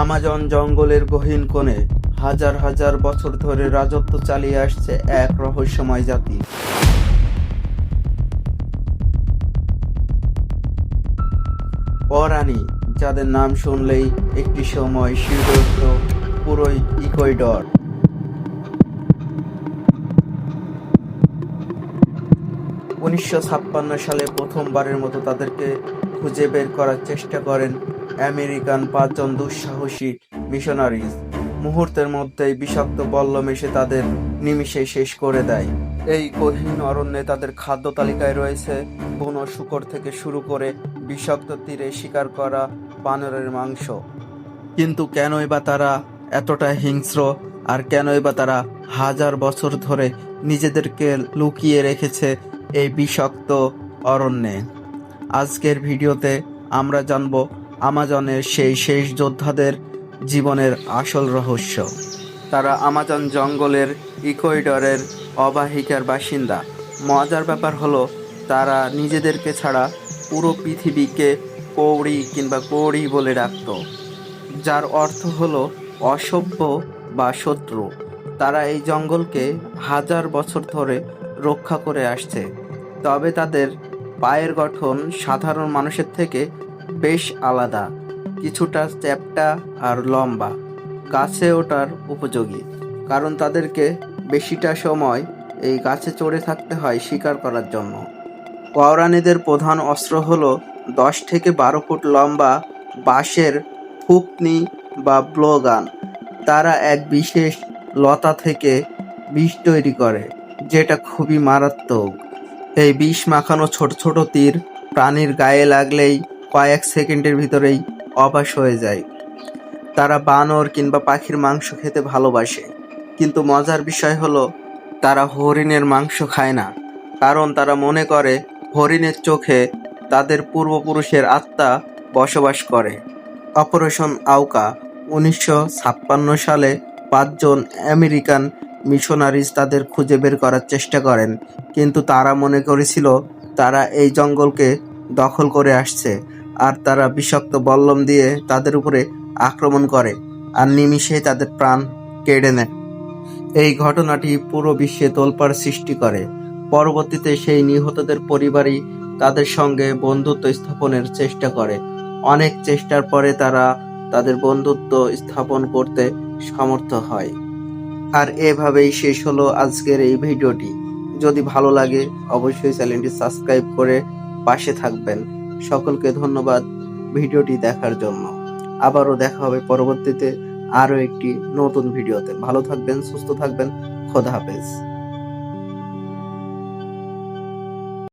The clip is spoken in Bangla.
আমাজন জঙ্গলের গহীন কোণে হাজার হাজার বছর ধরে রাজত্ব চালিয়ে আসছে এক রহস্যময় জাতি। অরানি, যাদের নাম শুনলেই একটি সময় শিহরে উঠত পুরো ইকুয়েডর। 1956 সালে প্রথমবারের মতো তাদেরকে খুঁজে বের করার চেষ্টা করেন আমেরিকান 5 জন দুঃসাহসী মিশনারিজ। মুহূর্তের মধ্যেই বিষাক্ত বল্লম এসে তাদের নিমিষে শেষ করে দেয়। এই গহীন অরণ্যে তাদের খাদ্য তালিকায় রয়েছে বুনো শূকর থেকে শুরু করে বিষাক্ত তীরে শিকার করা বানরের মাংস। কিন্তু কেনই বা তারা এতটা হিংস্র, আর কেনই বা তারা হাজার বছর ধরে নিজেদেরকে লুকিয়ে রেখেছে এই বিষাক্ত অরণ্যে? আজকের ভিডিওতে আমরা জানব আমাজনের সেই শেষ যোদ্ধাদের জীবনের আসল রহস্য। তারা আমাজন জঙ্গলের ইকুয়েডরের অববাহিকার বাসিন্দা। মজার ব্যাপার হলো, তারা নিজেদেরকে ছাড়া পুরো পৃথিবীকে কৌড়ি বলে ডাকত, যার অর্থ হলো অসভ্য বা শত্রু। তারা এই জঙ্গলকে হাজার বছর ধরে রক্ষা করে আসছে, তবে তাদের পায়ের গঠন সাধারণ মানুষের থেকে বেশ আলাদা, কিছুটা চ্যাপ্টা আর লম্বা, গাছে ওঠার উপযোগী, কারণ তাদেরকে বেশিটা সময় এই গাছে চড়ে থাকতে হয় শিকার করার জন্য। ওয়ারানিদের প্রধান অস্ত্র হলো 10 থেকে 12 ফুট লম্বা বাঁশের ফুকনি বা ব্লোগান। তারা এক বিশেষ লতা থেকে বিষ তৈরি করে, যেটা খুবই মারাত্মক। এই বিষ মাখানো ছোট ছোট তীর প্রাণীর গায়ে লাগলেই কয়েক সেকেন্ডের ভিতরেই অবশ হয়ে যায়। তারা বানর কিংবা পাখির মাংস খেতে ভালোবাসে, কিন্তু মজার বিষয় হলো তারা হরিণের মাংস খায় না, কারণ তারা মনে করে হরিণের চোখে তাদের পূর্বপুরুষের আত্মা বসবাস করে। অপারেশন আউকা 1956 সালে 5 জন আমেরিকান মিশনারিজ তাদের খুঁজে বের করার চেষ্টা করেন, কিন্তু তারা মনে করেছিল তারা এই জঙ্গলকে দখল করে আসছে, আর তারা বিষাক্ত বল্লম দিয়ে তাদের উপরে আক্রমণ করে আর নিমিষেই তাদের প্রাণ কেড়ে নেয়। এই ঘটনাটি পুরো বিশ্বে তোলপাড় সৃষ্টি করে। পরবর্তীতে সেই নিহতদের পরিবারই তাদের সঙ্গে বন্ধুত্ব স্থাপনের চেষ্টা করে। অনেক চেষ্টার পরে তারা তাদের বন্ধুত্ব স্থাপন করতে সমর্থ হয়। আর এভাবেই শেষ হলো আজকের এই ভিডিওটি। যদি ভালো লাগে অবশ্যই চ্যানেলটি সাবস্ক্রাইব করে পাশে থাকবেন। সকলকে ধন্যবাদ ভিডিওটি দেখার জন্য। আবারও দেখা হবে পরবর্তীতে আরো একটি নতুন ভিডিওতে। ভালো থাকবেন, সুস্থ থাকবেন। খোদা হাফেজ।